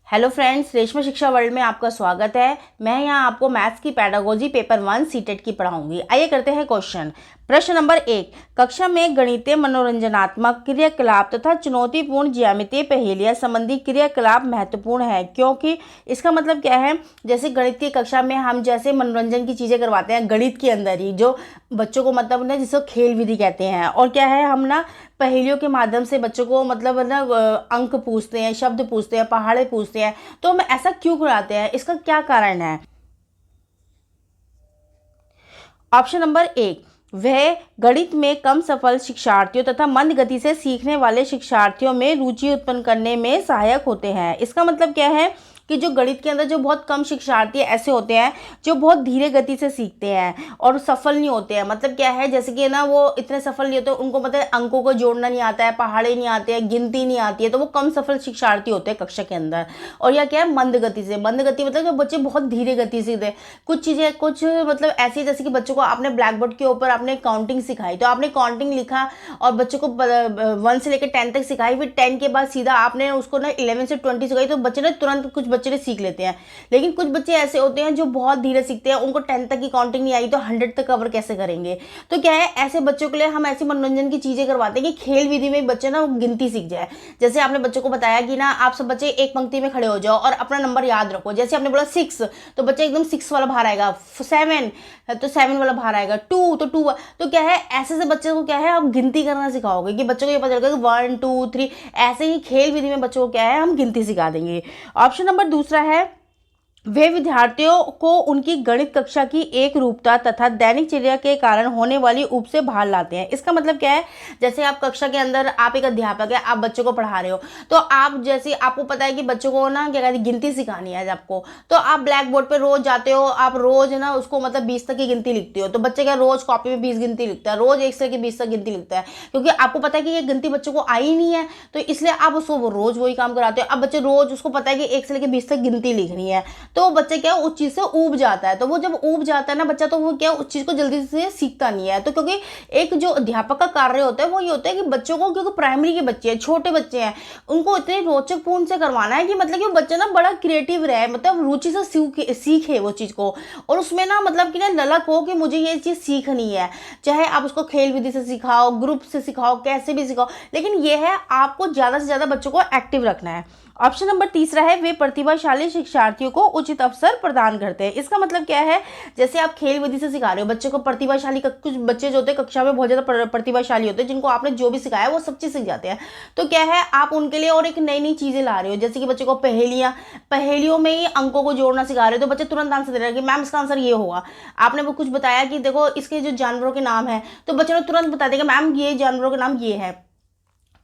Hello friends, Reshma शिक्षा world में आपका स्वागत है। मैं यहाँ आपको मैथ्स की पेडागोजी पेपर 1 सीटेट की पढ़ाऊंगी। आइए करते हैं क्वेश्चन। प्रश्न नंबर 1, कक्षा में गणितीय मनोरंजनात्मक क्रियाकलाप तथा चुनौतीपूर्ण ज्यामितीय पहेलियां संबंधी क्रियाकलाप महत्वपूर्ण है क्योंकि। इसका मतलब क्या है, जैसे गणित की कक्षा में हम जैसे मनोरंजन की चीज़ें करवाते हैं गणित के अंदर ही, जो बच्चों को मतलब ना जिसको खेल विधि कहते हैं, और क्या है हम ना पहेलियों के माध्यम से बच्चों को मतलब ना अंक पूछते हैं, शब्द पूछते हैं, पहाड़े पूछते हैं। तो हम ऐसा क्यों कराते हैं, इसका क्या कारण है। ऑप्शन नंबर 1, वह गणित में कम सफल शिक्षार्थियों तथा मंद गति से सीखने वाले शिक्षार्थियों में रुचि उत्पन्न करने में सहायक होते हैं। इसका मतलब क्या है कि जो गणित के अंदर जो बहुत कम शिक्षार्थी ऐसे होते हैं जो बहुत धीरे गति से सीखते हैं और सफल नहीं होते हैं। मतलब क्या है, जैसे कि ना वो इतने सफल नहीं होते, उनको मतलब अंकों को जोड़ना नहीं आता है, पहाड़े नहीं आते हैं, गिनती नहीं आती है, तो वो कम सफल शिक्षार्थी होते हैं कक्षा के अंदर। और या क्या है, मंद गति से। मंद गति मतलब जो बच्चे बहुत धीरे गति से सीखते हैं। कुछ चीज़ें कुछ मतलब ऐसी, जैसे कि बच्चों को आपने ब्लैक बोर्ड के ऊपर आपने काउंटिंग सिखाई, तो आपने काउंटिंग लिखा और बच्चों को 1 से लेकर 10 तक सिखाई, फिर 10 के बाद सीधा आपने उसको ना 11 से 20 सिखाई, तो बच्चे ने तुरंत कुछ बच्चे सीख लेते हैं। लेकिन कुछ बच्चे ऐसे होते हैं जो बहुत धीरे सीखते हैं, उनको 10 तक की काउंटिंग नहीं आई तो 100 तक कवर कैसे करेंगे। तो क्या है, ऐसे बच्चों के लिए हम ऐसी मनोरंजन की चीजें करवाते हैं कि खेल विधि में बच्चे ना गिनती सीख जाए। जैसे आपने बच्चों को बताया कि ना आप सब बच्चे एक पंक्ति में खड़े हो जाओ और अपना नंबर याद रखो। जैसे आपने बोला 6, तो बच्चा एकदम 6 वाला बाहर आएगा। 7 तो 7 वाला बाहर आएगा। 2 तो 2। तो क्या है, ऐसे से बच्चे को क्या है आप गिनती करना सिखाओगे कि बच्चों को ये पता चलेगा कि 1 2 3। ऐसे ही खेल विधि में बच्चों को क्या है हम गिनती सिखा देंगे। ऑप्शन नंबर दूसरा है, वे विद्यार्थियों को उनकी गणित कक्षा की एक रूपता तथा दैनिक चर्या के कारण होने वाली ऊब से बाहर लाते हैं। इसका मतलब क्या है, जैसे आप कक्षा के अंदर आप एक अध्यापक है, आप बच्चों को पढ़ा रहे हो, तो आप जैसे आपको पता है कि बच्चों को ना क्या कहते हैं गिनती सिखानी है आपको, तो आप ब्लैक बोर्ड पर रोज जाते हो, आप रोज ना उसको मतलब 20 तक की गिनती लिखते हो। तो बच्चे क्या रोज कॉपी में 20 गिनती लिखता है, रोज 1 से 20 तक गिनती लिखता है, क्योंकि आपको पता है कि ये गिनती बच्चों को आई नहीं है, तो इसलिए आप उसको रोज वही काम कराते हो। अब बच्चे रोज उसको पता है कि 1 से लेकर 20 तक गिनती लिखनी है, तो बच्चे क्या उस चीज से ऊब जाता है। तो वो जब ऊब जाता है ना बच्चा, तो वो क्या उस चीज को जल्दी से सीखता नहीं है। तो क्योंकि एक जो अध्यापक का कार्य होता है वो ये होता है कि बच्चों को, क्योंकि प्राइमरी के बच्चे हैं, छोटे बच्चे हैं, उनको इतने रोचक पूर्ण से करवाना है कि मतलब कि वो बच्चा ना बड़ा क्रिएटिव रहे, मतलब रुचि से सीखे वो चीज को, और उसमें ना मतलब कि ना ललक हो कि मुझे ये चीज सीखनी है। चाहे आप उसको खेल विधि से सिखाओ, ग्रुप से सिखाओ, कैसे भी सिखाओ, लेकिन ये है आपको ज्यादा से ज्यादा बच्चों को एक्टिव रखना है। ऑप्शन नंबर तीसरा है, वे प्रतिभाशाली शिक्षार्थियों को उचित अवसर प्रदान करते हैं। इसका मतलब क्या है, जैसे आप खेल विधि से सिखा रहे हो बच्चों को, प्रतिभाशाली कुछ बच्चे जो होते हैं कक्षा में बहुत ज्यादा प्रतिभाशाली होते हैं, जिनको आपने जो भी सिखाया वो सब चीज सीख जाते हैं। तो क्या है, आप उनके लिए और एक नई नई चीजें ला रहे हो, जैसे कि बच्चों को पहेलियों में ही अंकों को जोड़ना सिखा रहे हो, तो बच्चे तुरंत आंसर दे रहे हैं कि मैम इसका आंसर ये होगा। आपने वो कुछ बताया कि देखो इसके जो जानवरों के नाम है, तो बच्चों ने तुरंत बता देगा मैम ये जानवरों के नाम ये है।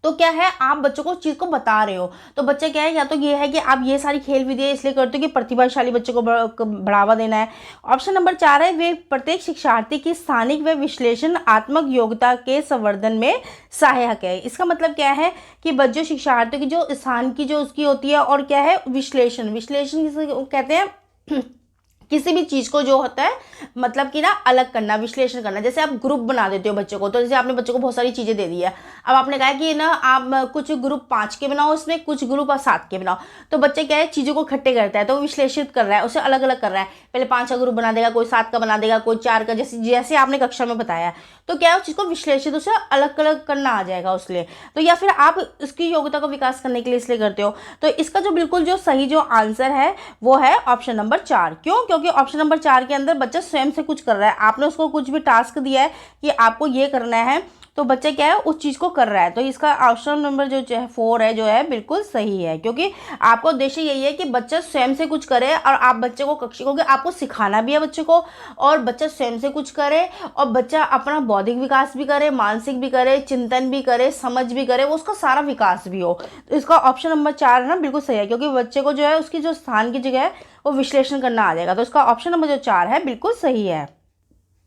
तो क्या है, आप बच्चों को उस चीज को बता रहे हो, तो बच्चे क्या है, या तो ये है कि आप ये सारी खेल विधियां इसलिए करते हो कि प्रतिभाशाली बच्चों को बढ़ावा देना है। ऑप्शन नंबर 4 है, वे प्रत्येक शिक्षार्थी की स्थानिक व विश्लेषणात्मक योग्यता के संवर्धन में सहायक है। इसका मतलब क्या है कि बच्चों शिक्षार्थियों की जो स्थान की जो उसकी होती है, और क्या है विश्लेषण किसे कहते हैं किसी भी चीज को जो होता है मतलब कि ना अलग करना, विश्लेषण करना। जैसे आप ग्रुप बना देते हो बच्चों को, तो जैसे आपने बच्चों को बहुत सारी चीजें दे दी है, अब आपने कहा कि ना आप कुछ ग्रुप 5 के बनाओ, इसमें कुछ ग्रुप 7 के बनाओ, तो बच्चे क्या है चीजों को इकट्ठे करता है, तो वो विश्लेषित कर रहा है, उसे अलग अलग कर रहा है। पहले 5 का ग्रुप बना देगा, कोई 7 का बना देगा, कोई 4 का, जैसे जैसे आपने कक्षा में बताया। तो क्या है उस चीज को विश्लेषित उसे अलग अलग करना आ जाएगा उसके। तो या फिर आप इसकी योग्यता को विकास करने के लिए इसलिए करते हो। तो इसका जो बिल्कुल जो सही जो आंसर है वो है ऑप्शन नंबर 4। क्यों? क्योंकि ऑप्शन नंबर 4 के अंदर बच्चा स्वयं से कुछ कर रहा है, आपने उसको कुछ भी टास्क दिया है कि आपको ये करना है, तो बच्चा क्या है उस चीज को कर रहा है। तो इसका ऑप्शन नंबर जो 4 है जो है बिल्कुल सही है, क्योंकि आपका उद्देश्य यही है कि बच्चा स्वयं से कुछ करे, और आप बच्चे को कक्षा को आपको सिखाना भी है बच्चे को, और बच्चा स्वयं से कुछ करे, और बच्चा अपना बौद्धिक विकास भी करे, मानसिक भी करे, चिंतन भी करे, समझ भी करे, वो उसका सारा विकास भी हो। तो इसका ऑप्शन नंबर 4 है ना बिल्कुल सही है, क्योंकि बच्चे को जो है उसकी जो स्थान की जगह है वो विश्लेषण करना आ जाएगा। तो इसका ऑप्शन नंबर जो 4 है बिल्कुल सही है।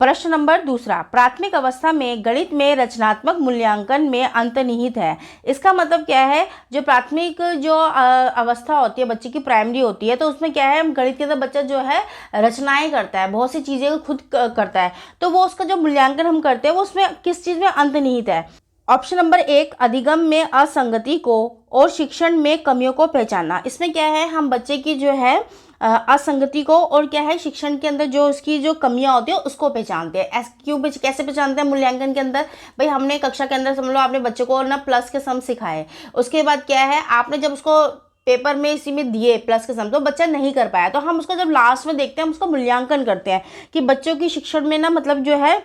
प्रश्न नंबर दूसरा, प्राथमिक अवस्था में गणित में रचनात्मक मूल्यांकन में अंतर्निहित है। इसका मतलब क्या है, जो प्राथमिक जो अवस्था होती है बच्चे की, प्राइमरी होती है, तो उसमें क्या है गणित के अंदर बच्चा जो है रचनाएं करता है, बहुत सी चीजें खुद करता है, तो वो उसका जो मूल्यांकन हम करते हैं वो उसमें किस चीज में अंतर्निहित है। ऑप्शन नंबर एक, अधिगम में असंगति को और शिक्षण में कमियों को पहचानना। इसमें क्या है, हम बच्चे की जो है असंगति को और क्या है शिक्षण के अंदर जो उसकी जो कमियां होती है उसको पहचानते हैं। कैसे पहचानते हैं मूल्यांकन के अंदर? भाई हमने कक्षा के अंदर समझ लो आपने बच्चे को ना प्लस के सम सिखाए, उसके बाद क्या है आपने जब उसको पेपर में इसी में दिए प्लस के सम तो बच्चा नहीं कर पाया, तो हम उसका जब लास्ट में देखते हैं हम उसका मूल्यांकन करते हैं कि बच्चों की शिक्षण में ना मतलब जो है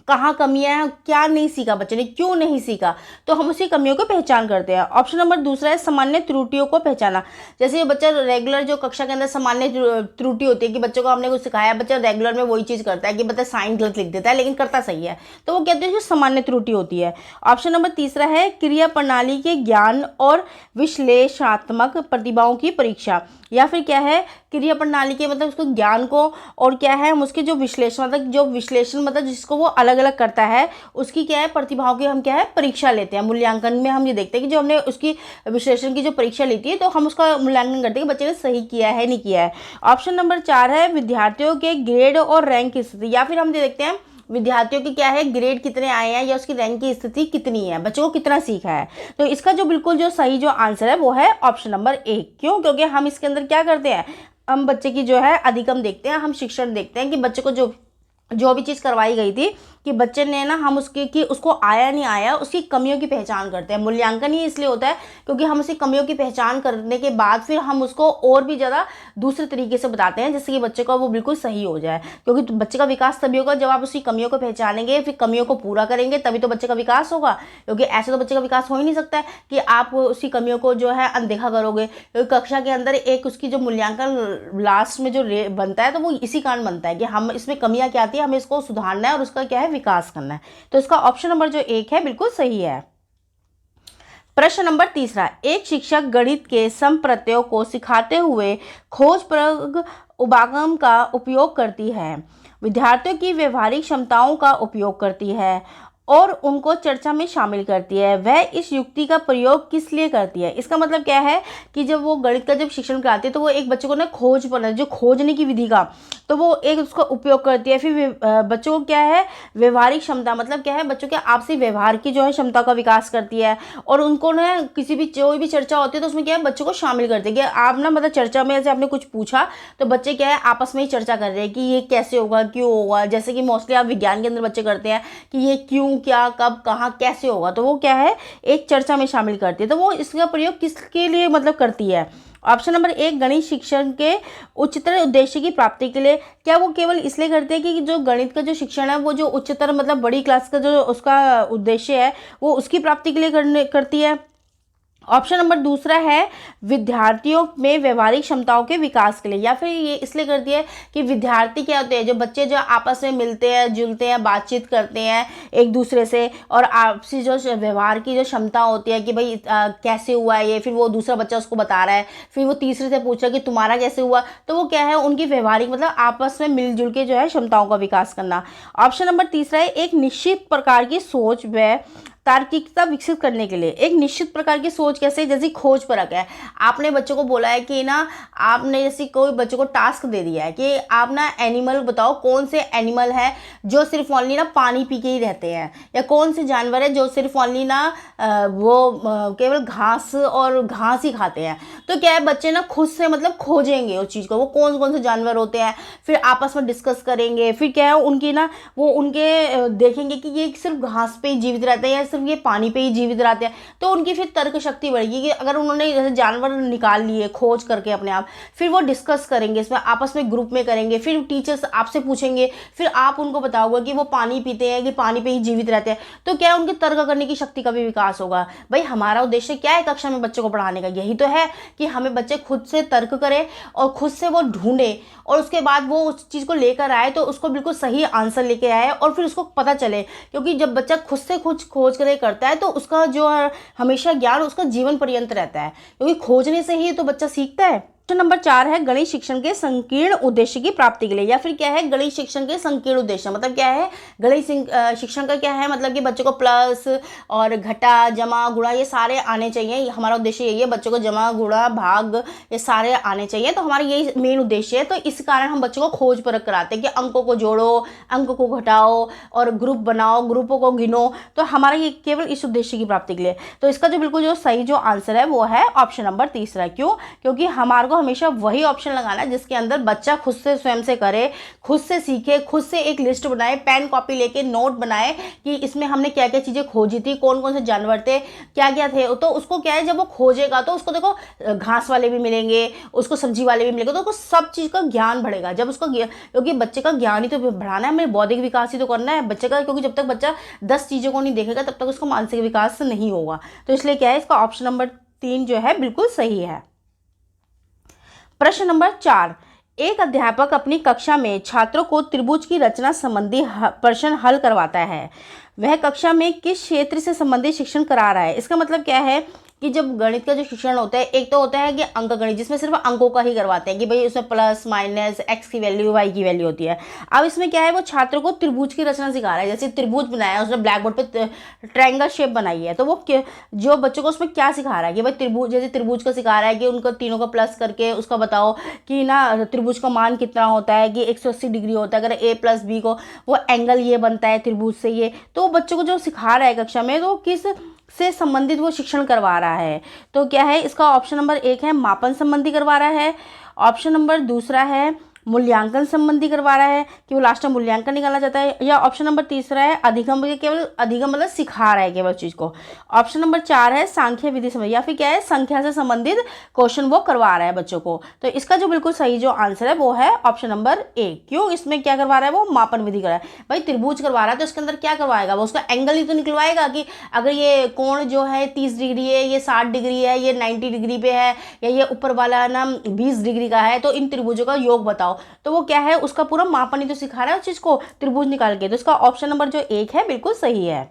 कहाँ कमियां हैं, क्या नहीं सीखा बच्चे ने, क्यों नहीं सीखा, तो हम उसी कमियों को पहचान करते हैं। ऑप्शन नंबर दूसरा है सामान्य त्रुटियों को पहचाना। जैसे ये बच्चा रेगुलर जो कक्षा के अंदर सामान्य त्रुटि होती है कि बच्चों को हमने कुछ सिखाया, बच्चा रेगुलर में वही चीज़ करता है कि बच्चा साइन गलत लिख देता है लेकिन करता सही है, तो वो कहते हैं जो सामान्य त्रुटि होती है। ऑप्शन नंबर तीसरा है क्रिया प्रणाली के ज्ञान और विश्लेषणात्मक प्रतिभाओं की परीक्षा, या फिर क्या है क्रिया प्रणाली के मतलब उसको ज्ञान को और क्या है हम उसके जो विश्लेषण मतलब जिसको वो अलग अलग करता है उसकी क्या है प्रतिभाओं की हम क्या है परीक्षा लेते हैं। मूल्यांकन में हम ये देखते हैं कि जो हमने उसकी विश्लेषण की जो परीक्षा लेती है तो हम उसका मूल्यांकन करते हैं कि बच्चे ने सही किया है नहीं किया है। ऑप्शन नंबर 4 है विद्यार्थियों के ग्रेड और रैंक की स्थिति, या फिर हम ये देखते हैं विद्यार्थियों की क्या है ग्रेड कितने आए हैं या उसकी रैंक की स्थिति कितनी है, बच्चों को कितना सीखा है। तो इसका जो बिल्कुल जो सही जो आंसर है वो है ऑप्शन नंबर 1। क्यों? क्योंकि हम इसके अंदर क्या करते हैं, हम बच्चे की जो है अधिगम देखते हैं, हम शिक्षण देखते हैं कि बच्चे को जो भी चीज़ करवाई गई थी कि बच्चे ने ना हम उसके कि उसको आया नहीं आया उसकी कमियों की पहचान करते हैं। मूल्यांकन ही इसलिए होता है क्योंकि हम उसकी कमियों की पहचान करने के बाद फिर हम उसको और भी ज़्यादा दूसरे तरीके से बताते हैं जिससे कि बच्चे का वो बिल्कुल सही हो जाए, क्योंकि बच्चे का विकास तभी होगा जब आप उसकी कमियों को पहचानेंगे फिर कमियों को पूरा करेंगे तभी तो बच्चे का विकास होगा। क्योंकि ऐसे तो बच्चे का विकास हो ही नहीं सकता है कि आप उसकी कमियों को जो है अनदेखा करोगे। क्योंकि कक्षा के अंदर एक उसकी जो मूल्यांकन लास्ट में जो बनता है तो वो इसी कारण बनता है कि हम इसमें कमियाँ क्या आती है हमें इसको सुधारना है और उसका क्या है विकास करना है। तो इसका ऑप्शन नंबर जो 1 है बिल्कुल सही है। प्रश्न नंबर तीसरा, एक शिक्षक गणित के सम प्रत्ययों को सिखाते हुए खोजप्रद उपागम का उपयोग करती है, विद्यार्थियों की व्यवहारिक क्षमताओं का उपयोग करती है और उनको चर्चा में शामिल करती है। वह इस युक्ति का प्रयोग किस लिए करती है? इसका मतलब क्या है कि जब वो गणित का जब शिक्षण कराती है तो वो एक बच्चे को ना जो खोजने की विधि का तो वो एक उसका उपयोग करती है। फिर बच्चों को क्या है व्यवहारिक क्षमता मतलब क्या है बच्चों के आपसी व्यवहार की जो है क्षमता का विकास करती है और उनको ना किसी भी कोई भी चर्चा होती है तो उसमें क्या है बच्चों को शामिल करती है कि आप ना मतलब चर्चा में जैसे आपने कुछ पूछा तो बच्चे क्या है आपस में ही चर्चा कर रहे हैं कि ये कैसे होगा क्यों होगा। जैसे कि मोस्टली आप विज्ञान के अंदर बच्चे करते हैं कि ये क्यों क्या कब कहाँ कैसे होगा, तो वो क्या है एक चर्चा में शामिल करती है। तो वो इसका प्रयोग किसके लिए मतलब करती है? ऑप्शन नंबर 1 गणित शिक्षण के उच्चतर उद्देश्य की प्राप्ति के लिए। क्या वो केवल इसलिए करते हैं कि जो गणित का जो शिक्षण है वो जो उच्चतर मतलब बड़ी क्लास का जो उसका उद्देश्य है वो उसकी प्राप्ति के लिए करती है। ऑप्शन नंबर दूसरा है विद्यार्थियों में व्यवहारिक क्षमताओं के विकास के लिए, या फिर ये इसलिए करती है कि विद्यार्थी क्या होते हैं जो बच्चे जो आपस में मिलते हैं जुलते हैं बातचीत करते हैं एक दूसरे से और आपसी जो व्यवहार की जो क्षमता होती है कि भाई कैसे हुआ है ये, फिर वो दूसरा बच्चा उसको बता रहा है फिर वो तीसरे से पूछ रहा है कि तुम्हारा कैसे हुआ, तो वो क्या है उनकी व्यवहारिक मतलब आपस में मिलजुल के जो है क्षमताओं का विकास करना। ऑप्शन नंबर तीसरा है एक निश्चित प्रकार की सोच व तार्किकता विकसित करने के लिए। एक निश्चित प्रकार की सोच कैसे, जैसे खोज परक है। आपने बच्चों को बोला है कि ना आपने जैसे कोई बच्चों को टास्क दे दिया है कि आप ना एनिमल बताओ कौन से एनिमल है जो सिर्फ ओनली ना पानी पी के ही रहते हैं, या कौन से जानवर है जो सिर्फ ओनली ना केवल घास और घास ही खाते हैं। तो क्या है बच्चे ना खुद से मतलब खोजेंगे उस चीज़ को वो कौन कौन से जानवर होते हैं, फिर आपस में डिस्कस करेंगे, फिर क्या है उनकी ना वो उनके देखेंगे कि ये सिर्फ घास पे ही जीवित रहते हैं या सिर्फ ये पानी पे ही जीवित रहते हैं। तो उनकी फिर तर्क शक्ति बढ़ेगी कि अगर उन्होंने जैसे जानवर निकाल लिए खोज करके अपने आप, फिर वो डिस्कस करेंगे इसमें आपस में ग्रुप में करेंगे, फिर टीचर्स आपसे पूछेंगे, फिर आप उनको बताओगे कि वो पानी पीते हैं कि पानी पे ही जीवित रहते हैं। तो क्या है उनके तर्क करने की शक्ति का भी विकास होगा। भाई हमारा उद्देश्य क्या है कक्षा में बच्चों को पढ़ाने का, यही तो है कि हमें बच्चे खुद से तर्क करें और खुद से वो ढूंढे और उसके बाद वो उस चीज़ को लेकर आए तो उसको बिल्कुल सही आंसर लेके आए और फिर उसको पता चले। क्योंकि जब बच्चा खुद से कुछ खोज करता है तो उसका जो हमेशा ज्ञान उसका जीवन पर्यंत रहता है, क्योंकि खोजने से ही तो बच्चा सीखता है। ऑप्शन नंबर 4 है गणित शिक्षण के संकीर्ण उद्देश्य की प्राप्ति के लिए, या फिर क्या है गणित शिक्षण के संकीर्ण उद्देश्य, मतलब क्या है गणित शिक्षण का क्या है, मतलब कि बच्चों को प्लस और घटा जमा गुणा ये सारे आने चाहिए। हमारा उद्देश्य यही है, बच्चों को जमा गुणा भाग ये सारे आने चाहिए, तो हमारा यही मेन उद्देश्य है। तो इस कारण हम बच्चों को खोज परख कराते हैं कि अंकों को जोड़ो, अंक को घटाओ और ग्रुप बनाओ, ग्रुपों को गिनो। तो हमारा ये केवल इस उद्देश्य की प्राप्ति के लिए। तो इसका जो बिल्कुल जो सही जो आंसर है वो है ऑप्शन नंबर 3। क्यों? क्योंकि हमारे को हमेशा वही ऑप्शन लगाना है जिसके अंदर बच्चा खुद से स्वयं से करे, खुद से सीखे, खुद से एक लिस्ट बनाए, पेन कॉपी लेके नोट बनाए कि इसमें हमने क्या क्या चीज़ें खोजी थी, कौन कौन से जानवर थे, क्या क्या थे। तो उसको क्या है, जब वो खोजेगा तो उसको देखो घास वाले भी मिलेंगे, उसको सब्जी वाले भी मिलेंगे, तो उसको सब चीज़ का ज्ञान बढ़ेगा। जब उसको, क्योंकि बच्चे का ज्ञान ही तो बढ़ाना है, हमें बौद्धिक विकास ही तो करना है बच्चे का, क्योंकि जब तक बच्चा 10 चीज़ों को नहीं देखेगा तब तक उसको मानसिक विकास नहीं होगा। तो इसलिए क्या है, इसका ऑप्शन नंबर 3 जो है बिल्कुल सही है। प्रश्न नंबर 4, एक अध्यापक अपनी कक्षा में छात्रों को त्रिभुज की रचना संबंधी प्रश्न हल करवाता है। वह कक्षा में किस क्षेत्र से संबंधित शिक्षण करा रहा है? इसका मतलब क्या है कि जब गणित का जो शिक्षण होता है, एक तो होता है कि अंक गणित जिसमें सिर्फ अंकों का ही करवाते हैं कि भाई उसमें प्लस माइनस एक्स की वैल्यू वाई की वैल्यू होती है। अब इसमें क्या है, वो छात्रों को त्रिभुज की रचना सिखा रहा है। जैसे त्रिभुज बनाया उसने ब्लैक बोर्ड पे, ट्रायंगल शेप बनाई है, तो वो जो बच्चों को उसमें क्या सिखा रहा है कि भाई त्रिभुज, जैसे त्रिभुज का सिखा रहा है कि उनको तीनों का प्लस करके उसका बताओ कि ना त्रिभुज का मान कितना होता है, कि 180 डिग्री होता है, अगर ए प्लस बी को वो एंगल ये बनता है त्रिभुज से ये। तो बच्चों को जो सिखा रहा है कक्षा में, तो किस से संबंधित वो शिक्षण करवा रहा है? तो क्या है, इसका ऑप्शन नंबर 1 है मापन संबंधी करवा रहा है, ऑप्शन नंबर 2 है मूल्यांकन संबंधी करवा रहा है कि वो लास्ट में मूल्यांकन निकालना चाहता है, या ऑप्शन नंबर 3 है अधिगम, केवल अधिगम मतलब सिखा रहा है केवल चीज़ को। ऑप्शन नंबर 4 है सांख्य विधि संबंधी, या फिर क्या है संख्या से संबंधित क्वेश्चन वो करवा रहा है बच्चों को। तो इसका जो बिल्कुल सही जो आंसर है वो है ऑप्शन नंबर 1। क्यों? इसमें क्या करवा रहा है, वो मापन विधि कर रहा है। भाई त्रिभुज करवा रहा है तो इसके अंदर क्या करवाएगा, वो उसका एंगल ही तो निकलवाएगा कि अगर ये कोण जो है 30 डिग्री है, ये 60 डिग्री है, ये 90 डिग्री पे है, या ये ऊपर वाला ना 20 डिग्री का है, तो इन त्रिभुजों का योग बताओ। तो वो क्या है, उसका पूरा मापन ही तो सिखा रहा है उस चीज को, त्रिभुज निकाल के। तो इसका ऑप्शन नंबर जो 1 है बिल्कुल सही है।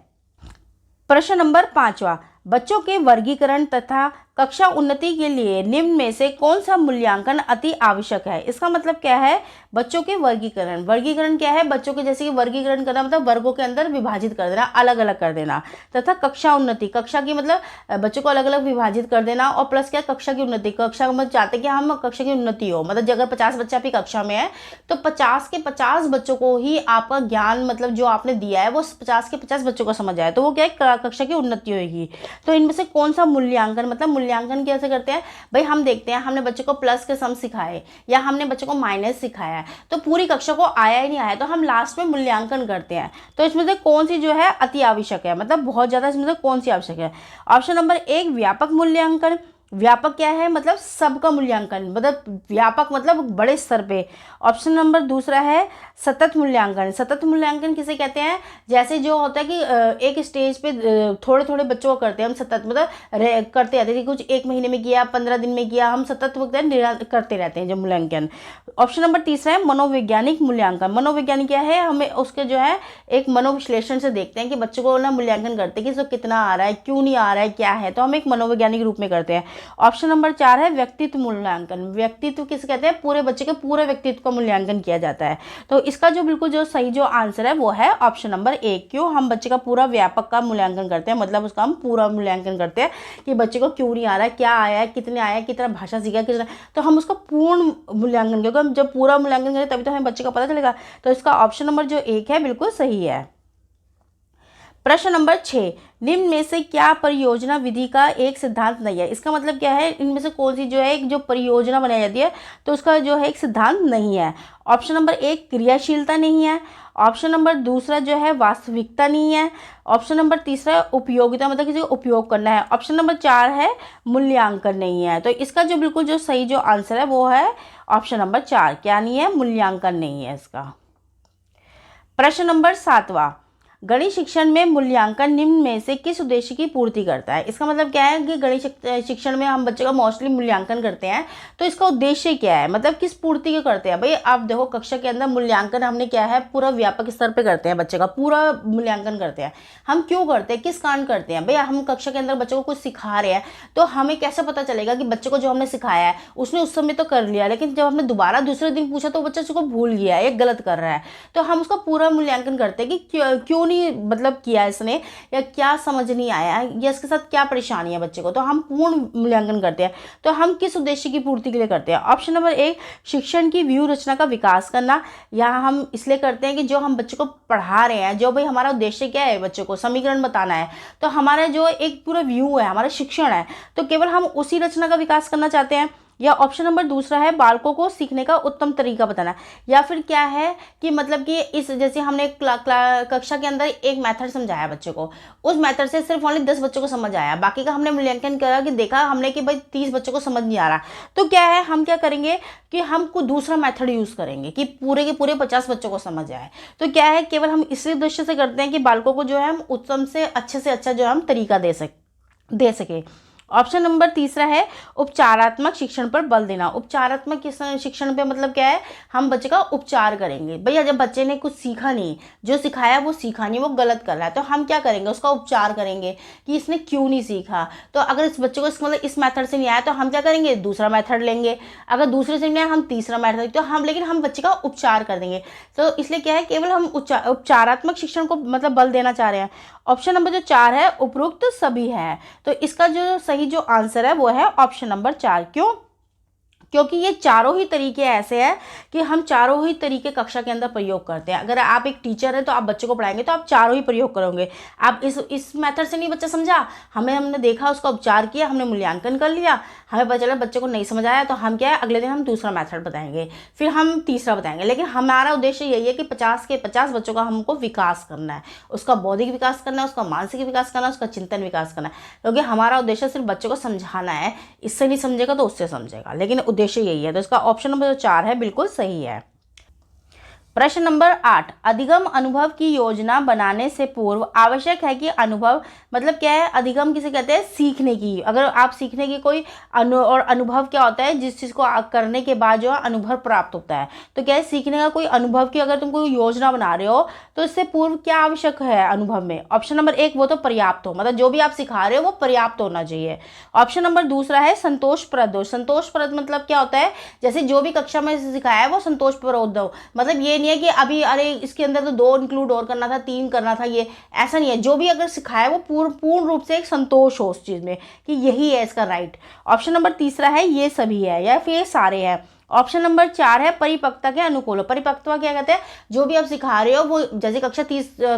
प्रश्न नंबर 5, बच्चों के वर्गीकरण तथा कक्षा उन्नति के लिए निम्न में से कौन सा मूल्यांकन अति आवश्यक है? इसका मतलब क्या है, बच्चों के वर्गीकरण, वर्गीकरण क्या है, बच्चों के जैसे कि वर्गीकरण करना मतलब वर्गों के अंदर विभाजित कर देना, अलग अलग कर देना, तथा कक्षा उन्नति, कक्षा की मतलब बच्चों को अलग अलग विभाजित कर देना, और प्लस क्या कक्षा की उन्नति, कक्षा मतलब चाहते कि हम कक्षा की उन्नति हो, मतलब अगर 50 बच्चा आपकी कक्षा में है तो 50 के 50 बच्चों को ही आपका ज्ञान मतलब जो आपने दिया है वो 50 के 50 बच्चों को समझ आए, तो वो क्या है कक्षा की उन्नति होगी। तो इनमें से कौन सा मूल्यांकन, मतलब मूल्यांकन कैसे करते हैं भाई, हम देखते हैं हमने बच्चों को प्लस के सम सिखाए या हमने बच्चों को माइनस सिखाया है, तो पूरी कक्षा को आया ही नहीं आया, तो हम लास्ट में मूल्यांकन करते हैं। तो इसमें से कौन सी जो है अति आवश्यक है, मतलब बहुत ज्यादा, इसमें से कौन सी आवश्यक है? ऑप्शन नंबर 1 व्यापक मूल्यांकन। व्यापक क्या है, मतलब सबका मूल्यांकन, मतलब व्यापक मतलब बड़े स्तर पे। ऑप्शन नंबर 2 है सतत मूल्यांकन। सतत मूल्यांकन किसे कहते हैं, जैसे जो होता है कि एक स्टेज पे थोड़े थोड़े बच्चों को करते हैं हम सतत, मतलब करते रहते हैं, कुछ 1 महीने में किया, 15 दिन में किया, हम सतत करते रहते हैं जो मूल्यांकन। ऑप्शन नंबर 3 है मनोवैज्ञानिक मूल्यांकन। मनोवैज्ञानिक क्या है, हमें उसके जो है एक मनोविश्लेषण से देखते हैं कि बच्चों को ना मूल्यांकन करते हैं कि इसको कितना आ रहा है, क्यों नहीं आ रहा है, क्या है, तो हम एक मनोवैज्ञानिक रूप में करते हैं। ऑप्शन नंबर 4 है व्यक्तित्व मूल्यांकन। व्यक्तित्व किसे कहते हैं, पूरे बच्चे के पूरे व्यक्तित्व का मूल्यांकन किया जाता है। तो इसका जो बिल्कुल जो सही जो आंसर है वो है ऑप्शन नंबर 1। क्यों? हम बच्चे का पूरा व्यापक का मूल्यांकन करते हैं, मतलब उसका हम पूरा मूल्यांकन करते हैं कि बच्चे को क्यों नहीं आ रहा है, क्या आया है, कितने आया है, कितना भाषा सीखा, कितना, तो हम उसका पूर्ण मूल्यांकन, क्योंकि हम जब पूरा मूल्यांकन करें तभी तो हमें बच्चे का पता चलेगा। तो इसका ऑप्शन नंबर जो 1 है बिल्कुल सही है। प्रश्न नंबर 6, निम्न में से क्या परियोजना विधि का एक सिद्धांत नहीं है? इसका मतलब क्या है, इनमें से कौन सी जो है एक जो परियोजना बनाई जाती है तो उसका जो है एक सिद्धांत नहीं है? ऑप्शन नंबर 1 क्रियाशीलता नहीं है, ऑप्शन नंबर 2 जो है वास्तविकता नहीं है, ऑप्शन नंबर 3 उपयोगिता मतलब किसी को उपयोग करना है, ऑप्शन नंबर 4 है मूल्यांकन नहीं है। तो इसका जो बिल्कुल जो सही जो आंसर है वो है ऑप्शन नंबर 4। क्या नहीं है, मूल्यांकन नहीं है इसका। प्रश्न नंबर 7, गणित शिक्षण में मूल्यांकन निम्न में से किस उद्देश्य की पूर्ति करता है? इसका मतलब क्या है कि गणित शिक्षण में हम बच्चे का मोस्टली मूल्यांकन करते हैं, तो इसका उद्देश्य क्या है, मतलब किस पूर्ति के करते हैं? भाई आप देखो, कक्षा के अंदर मूल्यांकन हमने क्या है, पूरा व्यापक स्तर पे करते हैं, बच्चे का पूरा मूल्यांकन करते हैं। हम क्यों करते हैं, किस कारण करते हैं? भाई हम कक्षा के अंदर बच्चे को कुछ सिखा रहे हैं, तो हमें कैसे पता चलेगा कि बच्चे को जो हमने सिखाया है उसने उस समय तो कर लिया, लेकिन जब हमने दोबारा दूसरे दिन पूछा तो बच्चा उसको भूल गया है, गलत कर रहा है। तो हम उसका पूरा मूल्यांकन करते हैं कि क्यों नहीं मतलब किया इसने, या क्या समझ नहीं आया, या इसके साथ क्या परेशानी है बच्चे को, तो हम पूर्ण मूल्यांकन करते हैं। तो हम किस उद्देश्य की पूर्ति के लिए करते हैं? ऑप्शन नंबर 1, शिक्षण की व्यूह रचना का विकास करना। या हम इसलिए करते हैं कि जो हम बच्चे को पढ़ा रहे हैं, जो भाई हमारा उद्देश्य क्या है, बच्चे को समीकरण बताना है, तो हमारा जो एक पूरा व्यू है, हमारा शिक्षण है, तो केवल हम उसी रचना का विकास करना चाहते हैं। या ऑप्शन नंबर दूसरा है, बालकों को सीखने का उत्तम तरीका बताना। या फिर क्या है कि मतलब कि इस जैसे हमने कक्षा के अंदर एक मेथड समझाया बच्चे को, उस मेथड से सिर्फ ओनली 10 बच्चों को समझ आया, बाकी का हमने मूल्यांकन करा कि देखा हमने कि भाई 30 बच्चों को समझ नहीं आ रहा, तो क्या है, हम क्या करेंगे कि हम कोई दूसरा मेथड यूज़ करेंगे कि पूरे के पूरे 50 बच्चों को समझ आए। तो क्या है, केवल हम इसी उद्देश्य से करते हैं कि बालकों को जो है हम उत्तम से अच्छा जो हम तरीका दे सके। ऑप्शन नंबर तीसरा है, उपचारात्मक शिक्षण पर बल देना। उपचारात्मक शिक्षण पे मतलब क्या है, हम बच्चे का उपचार करेंगे। भैया जब बच्चे ने कुछ सीखा नहीं, जो सिखाया वो सीखा नहीं, वो गलत कर रहा है, तो हम क्या करेंगे, उसका उपचार करेंगे कि इसने क्यों नहीं सीखा। तो अगर इस बच्चे को मतलब इस मेथड से नहीं आया तो हम क्या करेंगे, दूसरा मेथड लेंगे। अगर दूसरे से नहीं आया हम तीसरा मेथड, तो लेकिन हम बच्चे का उपचार कर देंगे। तो इसलिए क्या है, केवल हम उपचारात्मक शिक्षण को मतलब बल देना चाह रहे हैं। ऑप्शन नंबर जो 4 है, उपरोक्त सभी है। तो इसका जो सही जो आंसर है वो है ऑप्शन नंबर 4। क्यों? क्योंकि ये चारों ही तरीके ऐसे हैं कि हम चारों ही तरीके कक्षा के अंदर प्रयोग करते हैं। अगर आप एक टीचर हैं तो आप बच्चे को पढ़ाएंगे तो आप चारों ही प्रयोग करोगे। आप इस मेथड से नहीं बच्चा समझा, हमने देखा, उसका उपचार किया, हमने मूल्यांकन कर लिया, हमें पता चला बच्चे को नहीं समझ आया, तो हम क्या है, अगले दिन हम दूसरा मेथड बताएंगे, फिर हम तीसरा बताएंगे। लेकिन हमारा उद्देश्य यही है कि 50 के 50 बच्चों का हमको विकास करना है, उसका बौद्धिक विकास करना है, उसका मानसिक विकास करना है, उसका चिंतन विकास करना है। क्योंकि हमारा उद्देश्य सिर्फ बच्चे को समझाना है, इससे नहीं समझेगा तो उससे समझेगा, लेकिन उद्देश्य यही है। तो इसका ऑप्शन नंबर 4 है बिल्कुल सही है। प्रश्न नंबर 8, अधिगम अनुभव की योजना बनाने से पूर्व आवश्यक है कि अनुभव मतलब क्या है, अधिगम किसे कहते हैं, सीखने की। अगर आप सीखने की कोई और अनुभव क्या होता है, जिस चीज़ को करने के बाद जो है अनुभव प्राप्त होता है, तो क्या है, सीखने का कोई अनुभव की अगर तुम कोई योजना बना रहे हो तो इससे पूर्व क्या आवश्यक है अनुभव में? ऑप्शन नंबर 1, वो तो पर्याप्त हो, मतलब जो भी आप सिखा रहे हो वो पर्याप्त होना चाहिए। ऑप्शन नंबर दूसरा है, संतोषप्रद हो। संतोषप्रद मतलब क्या होता है, जैसे जो भी कक्षा में सिखाया है वो संतोषप्रद हो, मतलब ये है कि अभी अरे इसके अंदर तो 2 इंक्लूड और करना था, 3 करना था, ये ऐसा नहीं है। जो भी अगर सिखाया वो पूर्ण रूप से एक संतोष हो उस चीज़ में कि यही है इसका राइट। ऑप्शन नंबर तीसरा है, ये सभी है या फिर ये सारे हैं। ऑप्शन नंबर 4 है, परिपक्वता के अनुकूल हो। परिपक्वता क्या कहते हैं, जो भी आप सिखा रहे हो वो जैसे कक्षा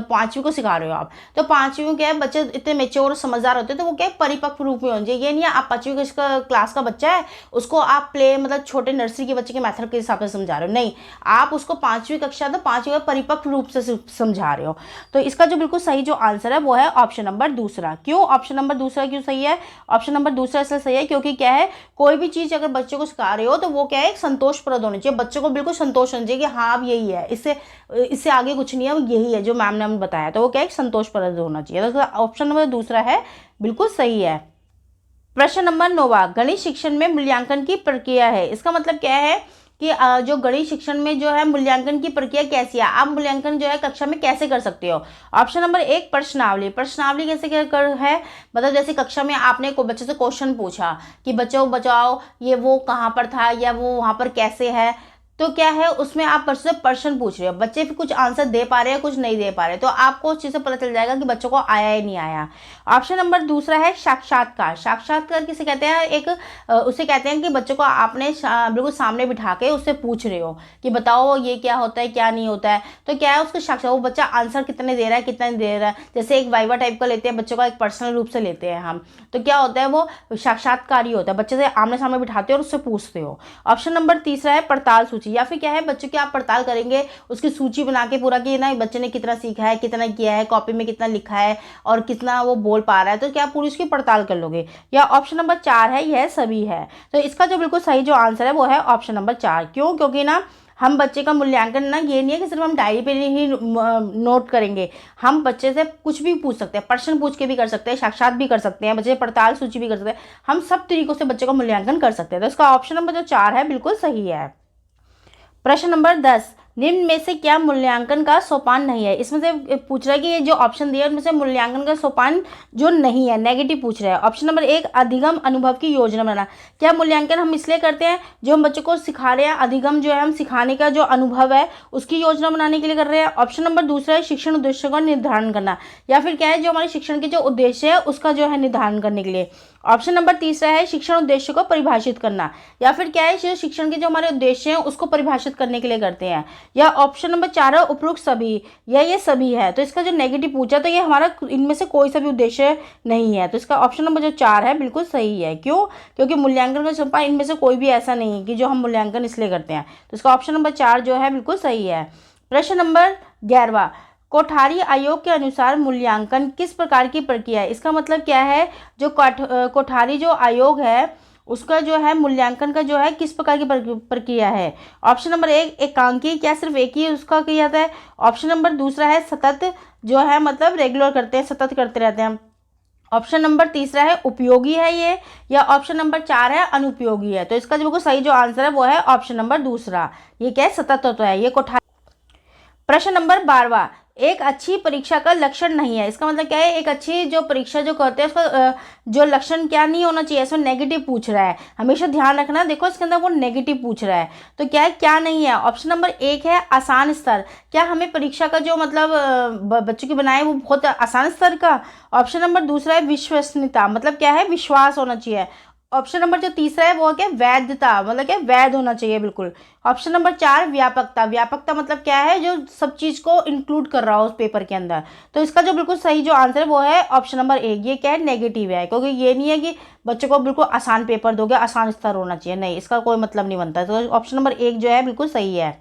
5वीं को सिखा रहे हो आप, तो 5वीं में क्या है, बच्चे इतने मेच्योर समझदार होते हैं, तो वो क्या है, परिपक्व रूप में होना चाहिए। ये नहीं है आप 5वीं क्लास का बच्चा है, उसको आप प्ले मतलब छोटे नर्सरी के बच्चे के मेथड के हिसाब से समझा रहे हो, नहीं, आप उसको 5वीं कक्षा तो 5वीं में परिपक्व रूप से समझा रहे हो। तो इसका जो बिल्कुल सही जो आंसर है वो है ऑप्शन नंबर दूसरा। क्यों ऑप्शन नंबर दूसरा क्यों सही है? ऑप्शन नंबर दूसरा इसलिए सही है क्योंकि क्या है, कोई भी चीज़ अगर बच्चे को सिखा रहे हो तो वो क्या है, संतोषप्रद होनी चाहिए, बच्चों को बिल्कुल संतोष होना चाहिए कि हाँ अब यही है, इससे आगे कुछ नहीं है, यही है जो मैम ने हमें बताया, तो वो क्या है, संतोषप्रद होना चाहिए। तो ऑप्शन नंबर दूसरा है बिल्कुल सही है। प्रश्न नंबर 9, गणित शिक्षण में मूल्यांकन की प्रक्रिया है। इसका मतलब क्या है कि जो गणित शिक्षण में जो है मूल्यांकन की प्रक्रिया कैसी है, आप मूल्यांकन जो है कक्षा में कैसे कर सकते हो? ऑप्शन नंबर 1, प्रश्नावली। प्रश्नावली कैसे है, मतलब जैसे कक्षा में आपने बच्चे से क्वेश्चन पूछा कि बच्चों बचाओ ये वो कहाँ पर था या वो वहाँ पर कैसे है, तो क्या है उसमें आप बच्चे से प्रश्न पूछ रहे हो, बच्चे भी कुछ आंसर दे पा रहे हैं, कुछ नहीं दे पा रहे, तो आपको उस चीज़ से पता चल जाएगा कि बच्चों को आया या नहीं आया। ऑप्शन नंबर दूसरा है साक्षात्कार। साक्षात्कार किसे कहते हैं, उसे कहते हैं कि बच्चों को आपने बिल्कुल सामने बिठा के उससे पूछ रहे हो कि बताओ ये क्या होता है क्या नहीं होता है, तो क्या है उसको साक्षात, वो बच्चा आंसर कितने दे रहा है कितना नहीं दे रहा है। जैसे एक वाइवा टाइप का लेते हैं बच्चों का, एक पर्सनल रूप से लेते हैं हम, तो क्या होता है वो साक्षात्कारी होता है, बच्चे से आमने सामने बिठाते हो और उससे पूछते हो। ऑप्शन नंबर तीसरा है पड़ताल सूची, या फिर क्या है बच्चों की आप पड़ताल करेंगे, उसकी सूची बना के पूरा कि ना बच्चे ने कितना सीखा है, कितना किया है, कॉपी में कितना लिखा है और कितना वो बोल पा रहा है, तो क्या पूरी उसकी पड़ताल कर लोगे। या ऑप्शन नंबर 4 है यह सभी है। तो इसका जो बिल्कुल सही जो आंसर है वो है ऑप्शन नंबर 4। क्यों? क्योंकि ना हम बच्चे का मूल्यांकन ना, ये नहीं है कि सिर्फ हम डायरी पे ही नोट करेंगे, हम बच्चे से कुछ भी पूछ सकते हैं, प्रश्न पूछ के भी कर सकते हैं, साक्षात भी कर सकते हैं, बच्चे पड़ताल सूची भी कर सकते हैं, हम सब तरीकों से बच्चे का मूल्यांकन कर सकते हैं। तो इसका ऑप्शन नंबर जो 4 है बिल्कुल सही है। प्रश्न नंबर 10, निम्न में से क्या मूल्यांकन का सोपान नहीं है? इसमें से पूछ रहा है कि ये जो ऑप्शन दिया है उनमें से मूल्यांकन का सोपान जो नहीं है, नेगेटिव पूछ रहा है। ऑप्शन नंबर 1, अधिगम अनुभव की योजना बनाना। क्या मूल्यांकन हम इसलिए करते हैं, जो हम बच्चों को सिखा रहे हैं, अधिगम जो है हम सिखाने का जो अनुभव है उसकी योजना बनाने के लिए कर रहे हैं। ऑप्शन नंबर दूसरा है शिक्षण उद्देश्यों का निर्धारण करना, या फिर क्या है जो हमारे शिक्षण के जो उद्देश्य है उसका जो है निर्धारण करने के लिए। ऑप्शन नंबर तीसरा है शिक्षण उद्देश्य को परिभाषित करना, या फिर क्या है जो शिक्षण के जो हमारे उद्देश्य हैं उसको परिभाषित करने के लिए करते हैं। या ऑप्शन नंबर 4 है उपरोक्त सभी, या ये सभी है। तो इसका जो नेगेटिव पूछा तो ये हमारा इनमें से कोई सा भी उद्देश्य नहीं है। तो इसका ऑप्शन नंबर जो 4 है बिल्कुल सही है। क्यों? क्योंकि मूल्यांकन का सोपान इनमें से कोई भी ऐसा नहीं है कि जो हम मूल्यांकन इसलिए करते हैं। तो इसका ऑप्शन नंबर 4 जो है बिल्कुल सही है। प्रश्न नंबर 11, कोठारी आयोग के अनुसार मूल्यांकन किस प्रकार की प्रक्रिया है? इसका मतलब क्या है, जो कोठारी जो आयोग है उसका जो है मूल्यांकन का जो है किस प्रकार की प्रक्रिया है? ऑप्शन नंबर 1, एकांकी, क्या सिर्फ एक ही उसका किया जाता है? ऑप्शन नंबर दूसरा है सतत, जो है मतलब रेगुलर करते हैं, सतत करते रहते हैं। ऑप्शन नंबर तीसरा है उपयोगी है ये, या ऑप्शन नंबर 4 है अनुपयोगी है। तो इसका जो बिल्कुल सही जो आंसर है वो है ऑप्शन नंबर दूसरा, ये क्या है सतत होता है ये कोठारी। प्रश्न नंबर 12, एक अच्छी परीक्षा का लक्षण नहीं है। इसका मतलब क्या है, एक अच्छी जो परीक्षा जो करते हैं उसका जो लक्षण क्या नहीं होना चाहिए, इसमें नेगेटिव पूछ रहा है। हमेशा ध्यान रखना, देखो इसके अंदर वो नेगेटिव पूछ रहा है। तो क्या है, क्या नहीं है? ऑप्शन नंबर 1 है आसान स्तर, क्या हमें परीक्षा का जो मतलब बच्चों की बनाए वो बहुत आसान स्तर का। ऑप्शन नंबर दूसरा है विश्वसनीयता, मतलब क्या है विश्वास होना चाहिए। ऑप्शन नंबर जो तीसरा है वो क्या वैधता, मतलब क्या वैध होना चाहिए बिल्कुल। ऑप्शन नंबर 4 व्यापकता, व्यापकता मतलब क्या है जो सब चीज को इंक्लूड कर रहा हो उस पेपर के अंदर। तो इसका जो बिल्कुल सही जो आंसर है वो है ऑप्शन नंबर 1, ये क्या है नेगेटिव है, क्योंकि ये नहीं है कि बच्चों को बिल्कुल आसान पेपर दोगे, आसान स्तर होना चाहिए, नहीं, इसका कोई मतलब नहीं बनता। तो ऑप्शन नंबर 1 जो है बिल्कुल सही है।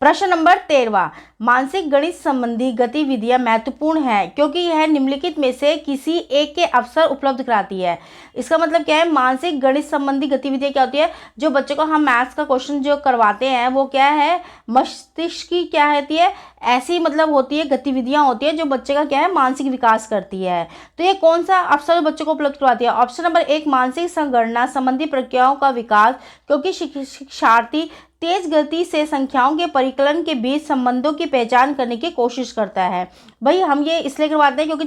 प्रश्न नंबर 13, मानसिक गणित संबंधी गतिविधियां महत्वपूर्ण है क्योंकि यह निम्नलिखित में से किसी एक के अवसर उपलब्ध कराती है। इसका मतलब क्या है, मानसिक गणित संबंधी गतिविधियां क्या होती है, जो बच्चों को हम मैथ्स का क्वेश्चन जो करवाते हैं वो क्या है मस्तिष्क की क्या होती है, ऐसी मतलब होती है गतिविधियां होती है जो बच्चे का क्या है मानसिक विकास करती है। तो ये कौन सा अवसर बच्चों को उपलब्ध करवाती है? ऑप्शन नंबर 1, मानसिक संगणना संबंधी प्रक्रियाओं का विकास, क्योंकि शिक्षार्थी तेज गति से संख्याओं के परिकलन के बीच संबंधों की पहचान करने की कोशिश करता है। भाई हम ये इसलिए करवाते हैं क्योंकि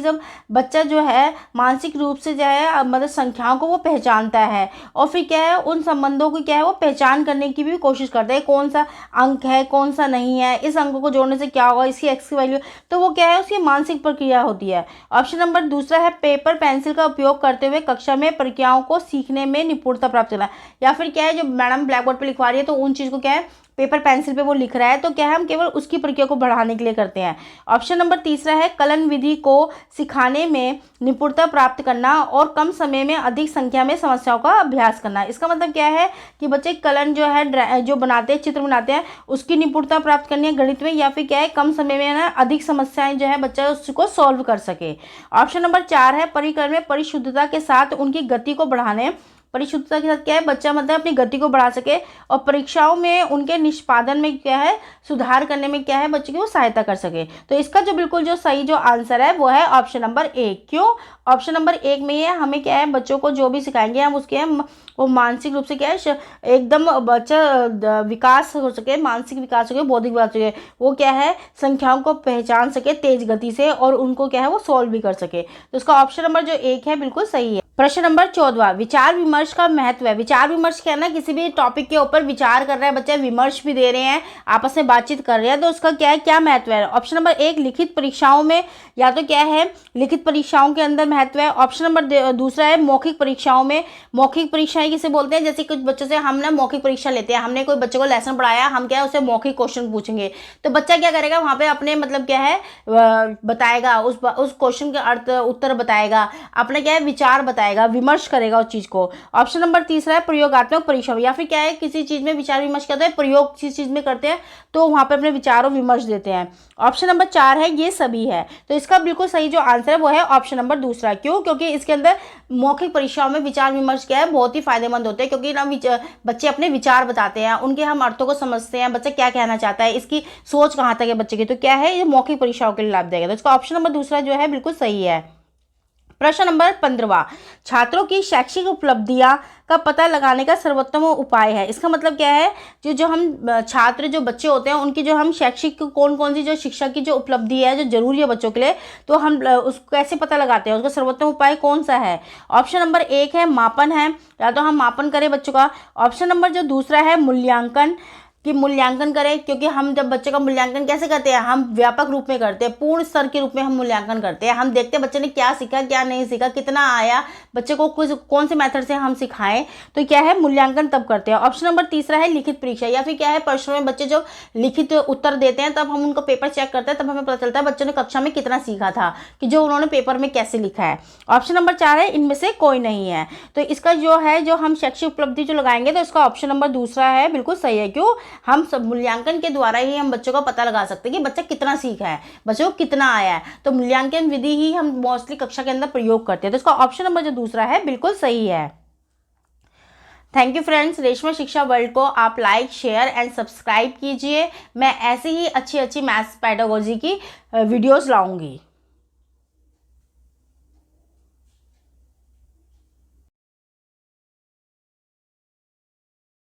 जब बच्चा जो है मानसिक रूप से जो है मतलब संख्याओं को वो पहचानता है और फिर क्या है उन संबंधों की क्या है वो पहचान करने की भी कोशिश करता है, कौन सा अंक है कौन सा नहीं है, इस अंक को जोड़ने से क्या होगा, इसकी एक्स की वैल्यू, तो वो क्या है उसकी मानसिक प्रक्रिया होती है। ऑप्शन नंबर दूसरा है पेपर पेंसिल का उपयोग करते हुए कक्षा में प्रक्रियाओं को सीखने में निपुणता प्राप्त करना, या फिर क्या है जो मैडम ब्लैक बोर्ड पर लिखवा रही है तो उन चीज़ को क्या है पेपर पेंसिल पे वो लिख रहा है, तो क्या है हम केवल उसकी प्रक्रिया को बढ़ाने के लिए करते हैं। ऑप्शन नंबर तीसरा है कलन विधि को सिखाने में निपुणता प्राप्त करना और कम समय में अधिक संख्या में समस्याओं का अभ्यास करना। इसका मतलब क्या है कि बच्चे कलन जो है जो बनाते हैं चित्र बनाते हैं उसकी निपुणता प्राप्त करनी है गणित में, या फिर क्या है कम समय में ना अधिक समस्याएं जो है बच्चा उसको सॉल्व कर सके। ऑप्शन नंबर 4 है परिक्रम में परिशुद्धता के साथ उनकी गति को बढ़ाने, परिशुद्धता के साथ क्या है बच्चा मतलब अपनी गति को बढ़ा सके और परीक्षाओं में उनके निष्पादन में क्या है सुधार करने में क्या है बच्चे की वो सहायता कर सके। तो इसका जो बिल्कुल जो सही जो आंसर है वो है ऑप्शन नंबर 1। क्यों? ऑप्शन नंबर 1 में ये हमें क्या है बच्चों को जो भी सिखाएंगे हम उसके वो मानसिक रूप से क्या है एकदम बच्चा विकास हो सके, मानसिक विकास हो सके, बौद्धिक विकास हो सके, वो क्या है संख्याओं को पहचान सके तेज गति से और उनको क्या है वो सॉल्व भी कर सके। तो इसका ऑप्शन नंबर जो 1 है बिल्कुल सही है। प्रश्न नंबर 14, विचार विमर्श का महत्व है। विचार विमर्श क्या है ना, किसी भी टॉपिक के ऊपर विचार कर रहा है बच्चा, विमर्श भी दे रहे हैं, आपस में बातचीत कर रहे हैं, तो उसका क्या है क्या महत्व है? ऑप्शन नंबर 1 लिखित परीक्षाओं में, या तो क्या है लिखित परीक्षाओं के अंदर महत्व है। ऑप्शन नंबर दूसरा है मौखिक परीक्षाओं में। मौखिक परीक्षाएं किसे बोलते हैं, जैसे कुछ बच्चों से हम ना मौखिक परीक्षा लेते हैं, हमने कोई बच्चे को लेसन पढ़ाया, हम क्या है उसे मौखिक क्वेश्चन पूछेंगे, तो बच्चा क्या करेगा वहाँ पे अपने मतलब क्या है बताएगा उस क्वेश्चन के अर्थ उत्तर बताएगा, अपना क्या है विचार बताएगा, बताएगा, विमर्श करेगा उस चीज़ को। ऑप्शन नंबर तीसरा है प्रयोगात्मक परिश्रम, या फिर क्या है किसी चीज़ में विचार विमर्श करते हैं, प्रयोग किसी चीज़ में करते हैं तो वहाँ पे अपने विचारों विमर्श देते हैं। ऑप्शन नंबर 4 है ये सभी है। तो इसका बिल्कुल सही जो आंसर है वो है ऑप्शन नंबर दूसरा। क्यों? क्योंकि इसके अंदर मौखिक परीक्षाओं में विचार विमर्श क्या है, बहुत ही फायदेमंद होते हैं, क्योंकि ना बच्चे अपने विचार बताते हैं, उनके हम अर्थों को समझते हैं, बच्चा क्या कहना चाहता है, इसकी सोच कहाँ तक है बच्चे की, तो क्या है ये मौखिक परीक्षाओं के लिए लाभदायक है। तो इसका ऑप्शन नंबर दूसरा जो है बिल्कुल सही है। प्रश्न नंबर 15, छात्रों की शैक्षिक उपलब्धियां का पता लगाने का सर्वोत्तम उपाय है। इसका मतलब क्या है, जो हम छात्र जो बच्चे होते हैं उनकी जो हम शैक्षिक कौन कौन सी जो शिक्षा की जो उपलब्धि है जो जरूरी है बच्चों के लिए, तो हम उसको कैसे पता लगाते हैं, उसका सर्वोत्तम उपाय कौन सा है। ऑप्शन नंबर 1 है मापन है, या तो हम मापन करें बच्चों का। ऑप्शन नंबर जो दूसरा है मूल्यांकन, कि मूल्यांकन करें, क्योंकि हम जब बच्चे का मूल्यांकन कैसे करते हैं, हम व्यापक रूप में करते हैं, पूर्ण स्तर के रूप में हम मूल्यांकन करते हैं। हम देखते हैं बच्चे ने क्या सीखा क्या नहीं सीखा, कितना आया, बच्चे को कौन से मेथड से हम सिखाएं, तो क्या है मूल्यांकन तब करते हैं। ऑप्शन नंबर तीसरा है लिखित परीक्षा, या फिर क्या है प्रश्नों में बच्चे जब लिखित उत्तर देते हैं तब हम उनका पेपर चेक करते हैं, तब हमें पता चलता है बच्चों ने कक्षा में कितना सीखा था, कि जो उन्होंने पेपर में कैसे लिखा है। ऑप्शन नंबर 4 है इनमें से कोई नहीं है। तो इसका जो है जो हम शैक्षिक उपलब्धि जो लगाएंगे तो इसका ऑप्शन नंबर दूसरा है बिल्कुल सही है। क्यों? हम सब मूल्यांकन के द्वारा ही हम बच्चों का पता लगा सकते हैं कि बच्चा कितना सीखा है, बच्चों को कितना आया है, तो मूल्यांकन विधि ही हम मोस्टली कक्षा के अंदर प्रयोग करते हैं। तो इसका ऑप्शन नंबर जो दूसरा है बिल्कुल सही है। थैंक यू फ्रेंड्स, रेशमा शिक्षा वर्ल्ड को आप लाइक शेयर एंड सब्सक्राइब कीजिए। मैं ऐसी ही अच्छी अच्छी मैथ्स पेडागोजी की वीडियोस लाऊंगी।